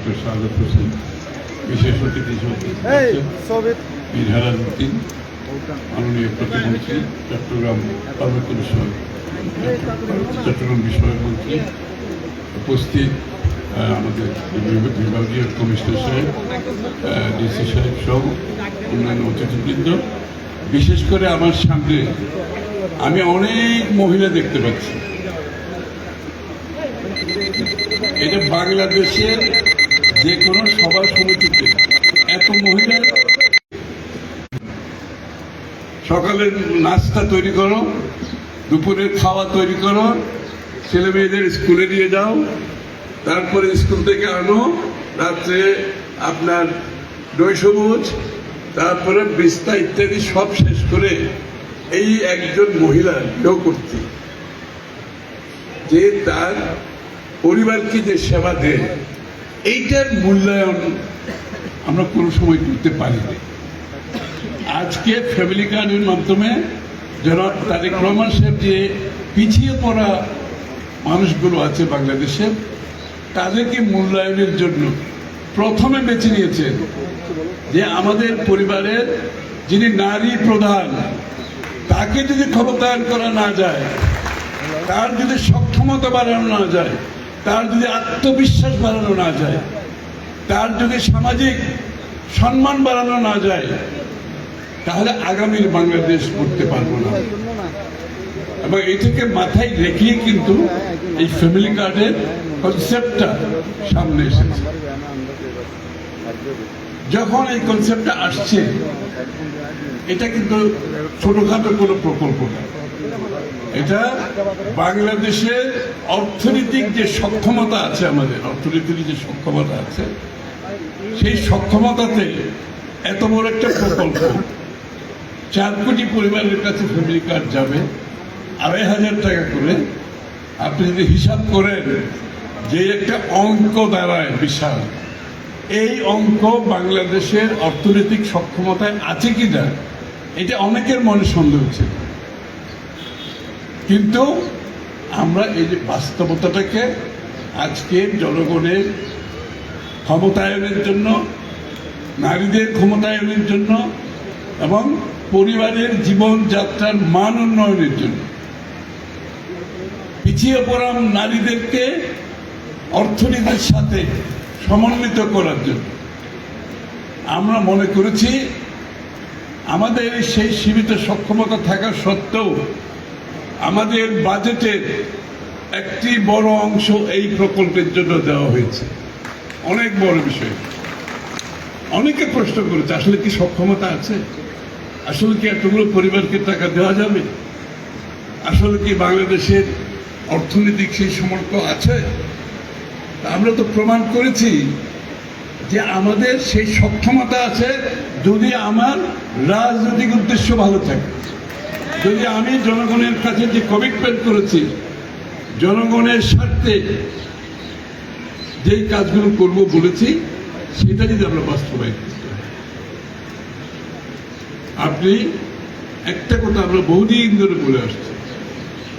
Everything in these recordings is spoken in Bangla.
ডক্টর সাদত হোসেন, বিশেষ অতিথি মীর হেলালুদ্দিন, মাননীয় প্রতিমন্ত্রী চট্টগ্রাম চট্টগ্রাম বিষয়মন্ত্রী, উপস্থিত আমাদের বিভাগীয় কমিশনার সাহেব, ডিসি সাহেব সহ অন্যান্য অতিথিবৃন্দ। বিশেষ করে আমার সামনে আমি অনেক মহিলা দেখতে পাচ্ছি। এটা বাংলাদেশের যে কোনো সভা সমিতিতে এত মহিলা, সকালের নাস্তা তৈরি করো, দুপুরের খাওয়া তৈরি করো, ছেলে মেয়েদের স্কুলে নিয়ে যাও, তারপরে স্কুল থেকে আনো, রাত্রে আপনার দই সবুজ, তারপরে বিস্তা ইত্যাদি সব শেষ করে এই একজন মহিলা কেউ করতে যে তার পরিবারকে যে সেবা দেয়, এইটার মূল্যায়ন আমরা কোনো সময় করতে পারি না। আজকে ফ্যামিলি কার্ডের মাধ্যমে যারা তারেক রহমান সাহেব যে পিছিয়ে পড়া মানুষগুলো আছে বাংলাদেশে, তাদেরকে মূল্যায়নের জন্য প্রথমে বেছে নিয়েছেন যে আমাদের পরিবারের যিনি নারী প্রধান, তাকে যদি ক্ষমতায়ন করা না যায়, তার যদি সক্ষমতা বাড়ানো না যায়, তার যদি আত্মবিশ্বাস বাড়ানো না যায়, তার যদি সামাজিক সম্মান বাড়ানো না যায়, তাহলে আগামীর বাংলাদেশ করতে পারবো না। এবং এটাকে মাথায় রেখেই কিন্তু এই ফ্যামিলি কার্ডের কনসেপ্টটা সামনে এসেছে। যখন এই কনসেপ্টটা আসছে, এটা কিন্তু ছোটখাটো কোনো প্রকল্প না, এটা বাংলাদেশের অর্থনৈতিক যে সক্ষমতা আছে, আমাদের অর্থনীতির যে সক্ষমতা আছে, সেই সক্ষমতাতে এত বড় একটা প্রকল্প। 4 কোটি পরিবারের কাছে ফ্যামিলি কার্ড যাবে, 2,500 টাকা করে। আপনি যদি হিসাব করেন যে একটা অঙ্ক দাঁড়ায় বিশাল, এই অঙ্ক বাংলাদেশের অর্থনৈতিক সক্ষমতায় আছে কিনা এটা অনেকের মনে সন্দেহ ছিল। কিন্তু আমরা এই যে বাস্তবতাটাকে আজকে জনগণের ক্ষমতায়নের জন্য, নারীদের ক্ষমতায়নের জন্য এবং পরিবারের জীবনযাত্রার মান উন্নয়নের জন্য, পিছিয়ে পড়া নারীদেরকে অর্থনীতির সাথে সমন্বিত করার জন্য আমরা মনে করেছি আমাদের সেই সীমিত সক্ষমতা থাকা সত্ত্বেও আমাদের বাজেটের একটি বড় অংশ এই প্রকল্পের জন্য দেওয়া হয়েছে। অনেক বড় বিষয়। অনেকে প্রশ্ন করেছে, আসলে কি সক্ষমতা আছে? আসলে কি এতগুলো পরিবারকে টাকা দেওয়া যাবে? আসলে কি বাংলাদেশের অর্থনৈতিক সেই সামর্থ্য আছে? আমরা তো প্রমাণ করেছি যে আমাদের সেই সক্ষমতা আছে, যদি আমার রাজনৈতিক উদ্দেশ্য ভালো থাকে, যদি আমি জনগণের কাছে যে কমিটমেন্ট করেছি, জনগণের স্বার্থে যেই কাজগুলো করব বলেছি, সেটা যদি আমরা বাস্তবায়ন করতে পারি। আপনি একটা কথা আমরা বহুদিন ধরে বলে আসছি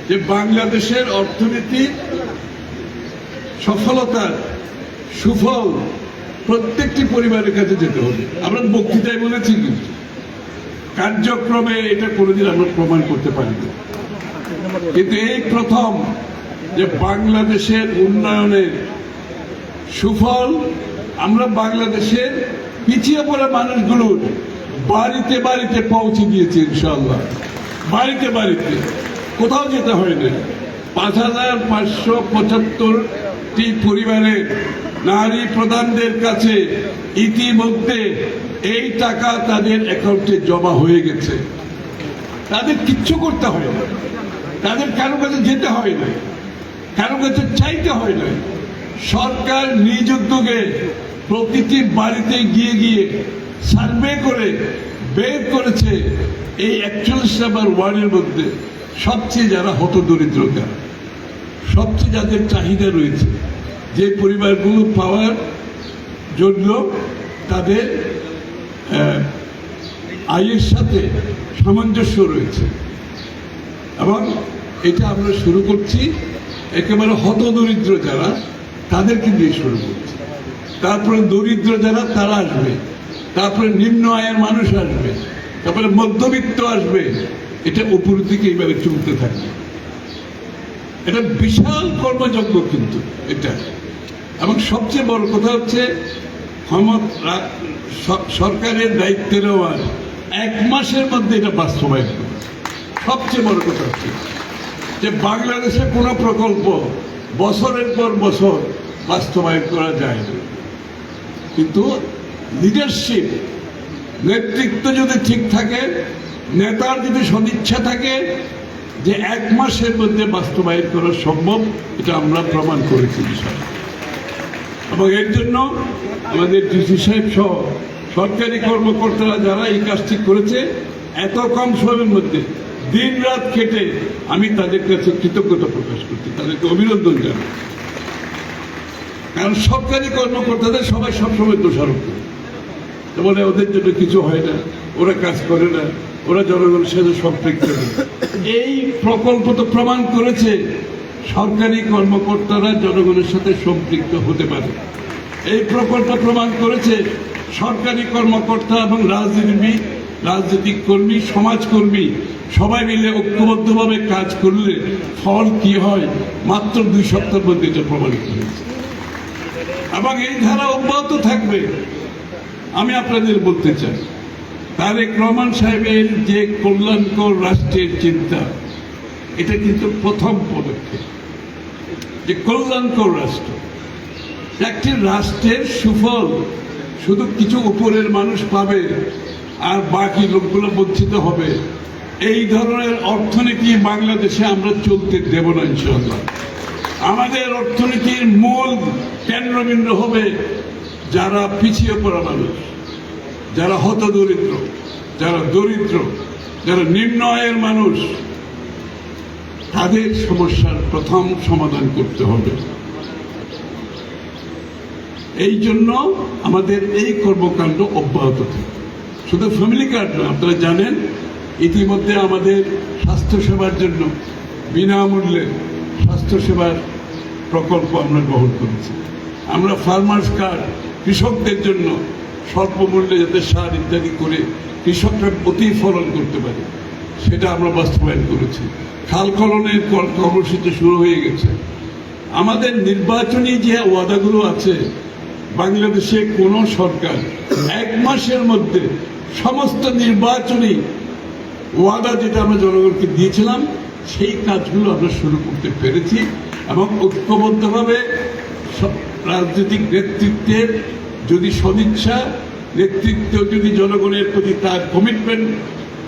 যে বাংলাদেশের অর্থনীতির সফলতার সুফল প্রত্যেকটি পরিবারের কাছে যেতে হবে। আমরা বক্তৃতায় বলেছি, কিন্তু কার্যক্রমে এটা কোনোদিন আমরা প্রমাণ করতে পারি না। কিন্তু এই প্রথম যে বাংলাদেশের উন্নয়নের সুফল আমরা বাংলাদেশের পিছিয়ে পড়া মানুষগুলোর বাড়িতে বাড়িতে পৌঁছে দিয়েছি ইনশাআল্লাহ। বাড়িতে বাড়িতে, কোথাও যেতে হয় না। 5,575টি পরিবারের নারী প্রধানদের কাছে ইতিমধ্যে এই টাকা তাদের অ্যাকাউন্টে জমা হয়ে গেছে। তাদের কিচ্ছু করতে হয় না, তাদের কারো কাছে যেতে হয় না, কারো কাছে চাইতে হয় না। সরকার নিজ উদ্যোগে প্রতিটি বাড়িতে গিয়ে গিয়ে সার্ভে করে বের করেছে এই 41 নম্বর ওয়ার্ডের মধ্যে সবচেয়ে যারা হতদরিদ্রতা, সবচেয়ে যাদের চাহিদা রয়েছে, যে পরিবারগুলো পাওয়ার জন্য তাদের আয়ের সাথে সামঞ্জস্য রয়েছে। এবং এটা আমরা শুরু করছি একেবারে হতদরিদ্র যারা, তাদেরকে দিয়ে শুরু করছি। তারপরে দরিদ্র যারা তারা আসবে, তারপরে নিম্ন আয়ের মানুষ আসবে, তারপরে মধ্যবিত্ত আসবে। এটা উপর দিকে এইভাবে চলতে থাকবে। এটা বিশাল কর্মযজ্ঞ কিন্তু এটা। এবং সবচেয়ে বড় কথা হচ্ছে সরকারের দায়িত্বে নেওয়ার 1 মাসের মধ্যে এটা বাস্তবায়ন করবে। সবচেয়ে বড় কথা হচ্ছে যে বাংলাদেশে কোনো প্রকল্প বছরের পর বছর বাস্তবায়ন করা যায় না, কিন্তু লিডারশিপ, নেতৃত্ব যদি ঠিক থাকে, নেতার যদি সদিচ্ছা থাকে, যে 1 মাসের মধ্যে বাস্তবায়ন করা সম্ভব, এটা আমরা প্রমাণ করেছি বিষয়। এবং এর জন্য আমাদের ডিসি সাহেব সহ সরকারি কর্মকর্তারা যারা এই কাজটি করেছে এত কম সময়ের মধ্যে দিন রাত খেটে, আমি তাদের কাছে কৃতজ্ঞতা প্রকাশ করছি, তাদেরকে অভিনন্দন জানাই। কারণ সরকারি কর্মকর্তাদের সবাই সবসময় দোষারোপ করে, বলে ওদের জন্য কিছু হয় না, ওরা কাজ করে না, ওরা জনগণের সাথে সম্পৃক্ত নেই। এই প্রকল্প তো প্রমাণ করেছে সরকারি কর্মকর্তারা জনগণের সাথে সম্পৃক্ত হতে পারে। এই প্রকল্প প্রমাণ করেছে সরকারি কর্মকর্তা এবং রাজনৈতিক কর্মী, সমাজকর্মী সবাই মিলে ঐক্যবদ্ধভাবে কাজ করলে ফল কি হয়, মাত্র 2 সপ্তাহের মধ্যে এটা প্রমাণিত হয়েছে। এবং এই ধারা অব্যাহত থাকবে। আমি আপনাদের বলতে চাই, তারেক রহমান সাহেবের যে কল্যাণকর রাষ্ট্রের চিন্তা, এটা কিন্তু প্রথম পদক্ষেপ। যে কল্যাণকর রাষ্ট্র, একটি রাষ্ট্রের সুফল শুধু কিছু উপরের মানুষ পাবে আর বাকি লোকগুলো বঞ্চিত হবে, এই ধরনের অর্থনীতি বাংলাদেশে আমরা চলতে দেব না ইনশাআল্লাহ। আমাদের অর্থনীতির মূল কেন্দ্রবিন্দু হবে যারা পিছিয়ে পড়া মানুষ, যারা হতদরিদ্র, যারা দরিদ্র, যারা নিম্ন আয়ের মানুষ, তাদের সমস্যার প্রথম সমাধান করতে হবে। এই জন্য আমাদের এই কর্মকাণ্ড অব্যাহত থাকে। শুধু ফ্যামিলি কার্ড নয়, আপনারা জানেন ইতিমধ্যে আমাদের স্বাস্থ্যসেবার জন্য বিনামূল্যে স্বাস্থ্যসেবার প্রকল্প আমরা গ্রহণ করেছি। আমরা ফার্মার্স কার্ড, কৃষকদের জন্য স্বল্প মূল্যে যাতে সার ইত্যাদি করে কৃষকরা প্রতিফলন করতে পারে, সেটা আমরা বাস্তবায়ন করেছি। খাল খননের কর্মসূচি শুরু হয়ে গেছে। আমাদের নির্বাচনী যে ওয়াদাগুলো আছে, বাংলাদেশে কোনো সরকার 1 মাসের মধ্যে সমস্ত নির্বাচনী ওয়াদা যেটা আমরা জনগণকে দিয়েছিলাম, সেই কাজগুলো আমরা শুরু করতে পেরেছি। এবং ঐক্যবদ্ধভাবে রাজনৈতিক নেতৃত্বের যদি সদিচ্ছা, নেতৃত্ব যদি জনগণের প্রতি তার কমিটমেন্ট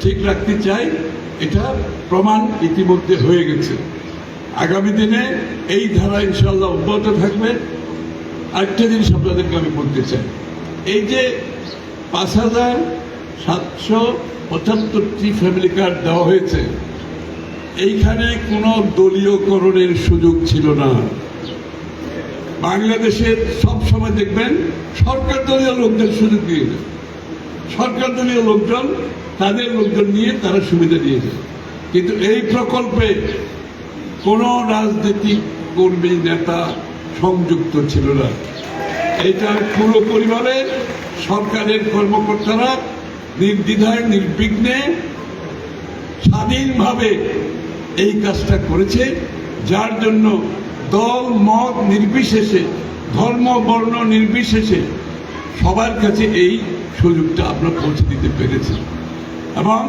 ঠিক রাখতে চায়, এটা প্রমাণ ইতিমধ্যে হয়ে গেছে। আগামী দিনে এই ধারা ইনশাআল্লাহ অব্যাহত থাকবে। আরেকটা জিনিস আপনাদেরকে আমি বলতে চাই, এই যে 5,775টি ফ্যামিলি কার্ড দেওয়া হয়েছে, এইখানে কোনো দলীয়করণের সুযোগ ছিল না। বাংলাদেশের সব সময় দেখবেন সরকার দলীয় লোকদের সুযোগ দিয়ে দেয়, সরকার দলীয় লোকজন তাদের লোকজন নিয়ে তারা সুবিধা দিয়ে যায়। কিন্তু এই প্রকল্পে কোনো রাজনৈতিক কর্মী, নেতা সংযুক্ত ছিল না। এটা পুরোপরিভাবে সরকারের কর্মকর্তারা নির্দ্বিধায়, নির্বিঘ্নে, স্বাধীনভাবে এই কাজটা করেছে, যার জন্য দল মত নির্বিশেষে, ধর্ম বর্ণ নির্বিশেষে সবার কাছে এই সুযোগটা আমরা পৌঁছে দিতে পেরেছি। এবং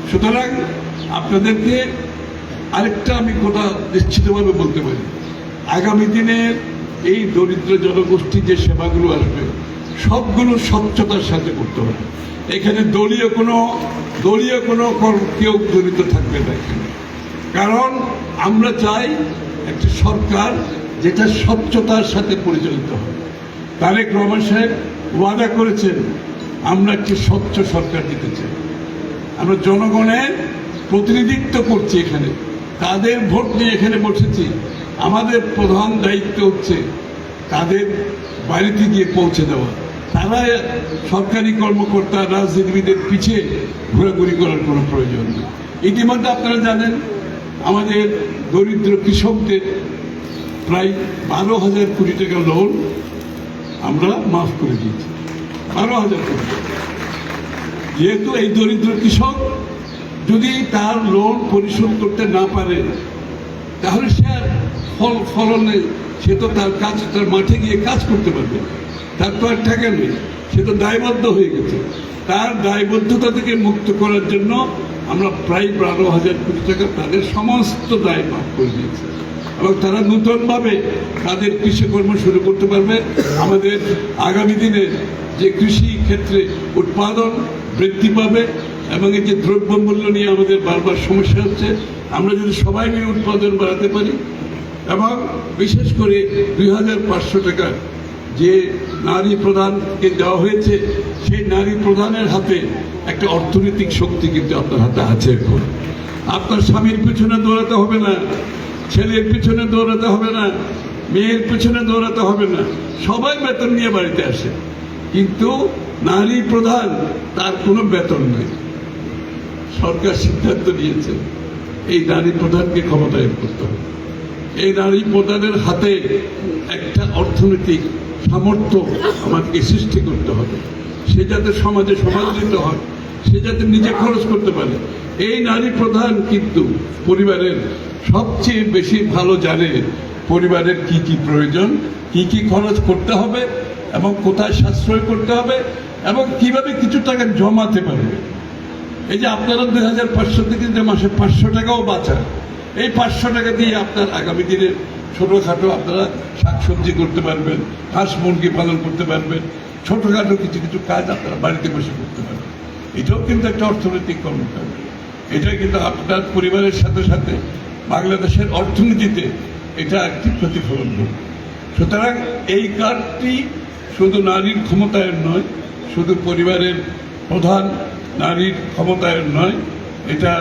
সুতরাং আপনাদেরকে আরেকটা আমি কথা নিশ্চিতভাবে বলতে পারি, আগামী দিনের এই দরিদ্র জনগোষ্ঠী যে সেবাগুলো আসবে, সবগুলো স্বচ্ছতার সাথে করতে হবে। এখানে দলীয় কোনো কেউ জড়িত থাকবে না এখানে। কারণ আমরা চাই একটা সরকার যেটা স্বচ্ছতার সাথে পরিচালিত হবে। তারেক রহমান সাহেব ওয়াদা করেছেন, আমরা একটি স্বচ্ছ সরকার দিতে চাই। আমরা জনগণের প্রতিনিধিত্ব করছি, এখানে তাদের ভোট নিয়ে এখানে বসেছি। আমাদের প্রধান দায়িত্ব হচ্ছে তাদের বাড়িতে গিয়ে পৌঁছে দেওয়া। তারা সরকারি কর্মকর্তা, রাজনীতিবিদের পিছিয়ে ঘোরাঘুরি করার কোনো প্রয়োজন নেই। ইতিমধ্যে আপনারা জানেন আমাদের দরিদ্র কৃষকদের প্রায় 12,000 কোটি টাকা লোন আমরা মাফ করে দিয়েছি। 12,000 কোটি টাকা। যেহেতু এই দরিদ্র কৃষক যদি তার লোন পরিশোধ করতে না পারে, তাহলে সে আর ফলনে সে তো তার মাঠে গিয়ে কাজ করতে পারবে, তার তো আর টাকা নেই, সে তো দায়বদ্ধ হয়ে গেছে। তার দায়বদ্ধতা থেকে মুক্ত করার জন্য আমরা প্রায় 12,000 কোটি টাকা তাদের সমস্ত দায় মাফ করে দিয়েছি এবং তারা নূতনভাবে তাদের কৃষিকর্ম শুরু করতে পারবে। আমাদের আগামী দিনে যে কৃষি ক্ষেত্রে উৎপাদন বৃদ্ধি পাবে এবং এই যে দ্রব্যমূল্য নিয়ে আমাদের বারবার সমস্যা হচ্ছে, আমরা যদি সবাই মিলে উৎপাদন বাড়াতে পারি এবং বিশেষ করে 2,500 টাকা যে নারী প্রধানকে দেওয়া হয়েছে, সেই নারী প্রধানের হাতে একটা অর্থনৈতিক শক্তি কিন্তু আপনার হাতে আছে। এখন আপনার স্বামীর পিছনে দৌড়াতে হবে না, ছেলের পিছনে দৌড়াতে হবে না, মেয়ের পিছনে দৌড়াতে হবে না, সবাই বেতন নিয়ে বাড়িতে আসে, কিন্তু নারী প্রধান তার কোনো বেতন নেই। সরকার সিদ্ধান্ত নিয়েছে এই নারী প্রধানকে ক্ষমতায়ন করতে হবে। এই নারী প্রধানের হাতে একটা অর্থনৈতিক সামর্থ্য আমাদেরকে সৃষ্টি করতে হবে। সে যাতে সমাজে সমাদৃত হয়, সে যাতে নিজে খরচ করতে পারে। এই নারী প্রধান কিন্তু পরিবারের সবচেয়ে বেশি ভালো জানে পরিবারের কি কি প্রয়োজন, কি কি খরচ করতে হবে এবং কোথায় সাশ্রয় করতে হবে এবং কিভাবে কিছু টাকা জমাতে পারবে। এই যে আপনারা 2,500 থেকে যে মাসে 500 টাকাও বাঁচান, এই 500 টাকা দিয়ে আপনার আগামী দিনে ছোটোখাটো আপনারা শাকসবজি করতে পারবেন, হাঁস মুরগি পালন করতে পারবেন, ছোটোখাটো কিছু কিছু কাজ আপনারা বাড়িতে বসে করতে পারবেন। এটাও কিন্তু একটা অর্থনৈতিক কর্মকাণ্ড। এটা কিন্তু আপনার পরিবারের সাথে সাথে বাংলাদেশের অর্থনীতিতে এটা একটি প্রতিফলন করবে। সুতরাং এই কার্ডটি শুধু নারীর ক্ষমতায়ন নয়, শুধু পরিবারের প্রধান নারীর ক্ষমতায়ন নয়, এটা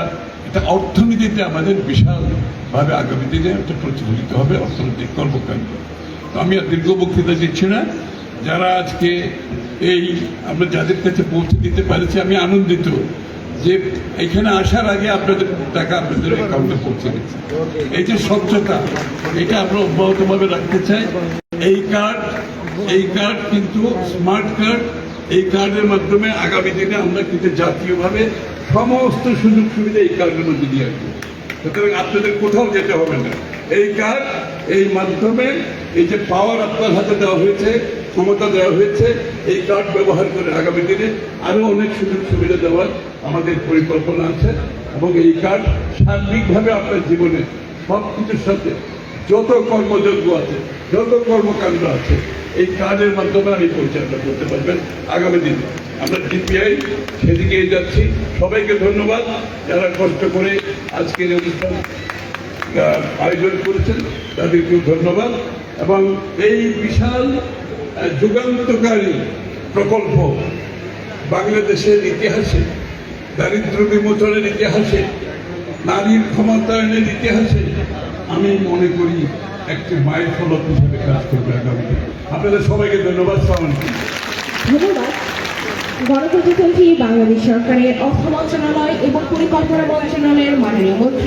অর্থনীতিতে আমাদের বিশালভাবে আগামী দিনে একটা প্রতিফলিত হবে অর্থনৈতিক কর্মকাণ্ড। তো আমি আর দীর্ঘ বক্তৃতা দিচ্ছি না। যারা আজকে এই আমরা যাদের কাছে পৌঁছে দিতে পারছি, আমি আনন্দিত যে এখানে আসার আগে আপনাদের টাকা আপনাদের অ্যাকাউন্টে পৌঁছে গেছে। এই যে স্বচ্ছতা, এটা আমরা অব্যাহতভাবে রাখতে চাই। এই কার্ড কিন্তু স্মার্ট কার্ড। এই কার্ডের মাধ্যমে আগামী দিনে আমরা কিন্তু জাতীয়ভাবে সমস্ত সুযোগ সুবিধা এই কার্ডের মধ্যে দিয়ে আসবো। সুতরাং আপনাদের কোথাও যেতে হবে না। এই কার্ড, এই মাধ্যমে এই যে পাওয়ার আপনার হাতে দেওয়া হয়েছে, ক্ষমতা দেওয়া হয়েছে, এই কার্ড ব্যবহার করে আগামী দিনে আরো অনেক সুযোগ সুবিধা দেওয়ার আমাদের পরিকল্পনা আছে এবং এই কার্ড সার্বিকভাবে আপনার জীবনে সব কিছুর সাথে যত কর্মযোগ্য আছে, যত কর্মকাণ্ড আছে, এই কার্ডের মাধ্যমে আপনি পরিচালনা করতে পারবেন আগামী দিনে। আমরা ডিপিআই সেদিকে যাচ্ছি। সবাইকে ধন্যবাদ যারা কষ্ট করে আজকের অনুষ্ঠান আয়োজন করেছেন, তাদেরকেও ধন্যবাদ। এবং এই বিশাল যুগান্তকারী প্রকল্প বাংলাদেশের ইতিহাসে, দারিদ্র্য বিমোচনের ইতিহাসে, নারীর ক্ষমতায়নের ইতিহাসে আমি মনে করি একটি মাইল ফলক হিসেবে কাজ করবে আগামীতে। আপনাদের সবাইকে ধন্যবাদ। ধন্যবাদ। গণপ্রজাতন্ত্রী বাংলাদেশ সরকারের অর্থ মন্ত্রণালয় এবং পরিকল্পনা মন্ত্রণালয়ের মাননীয় মন্ত্রী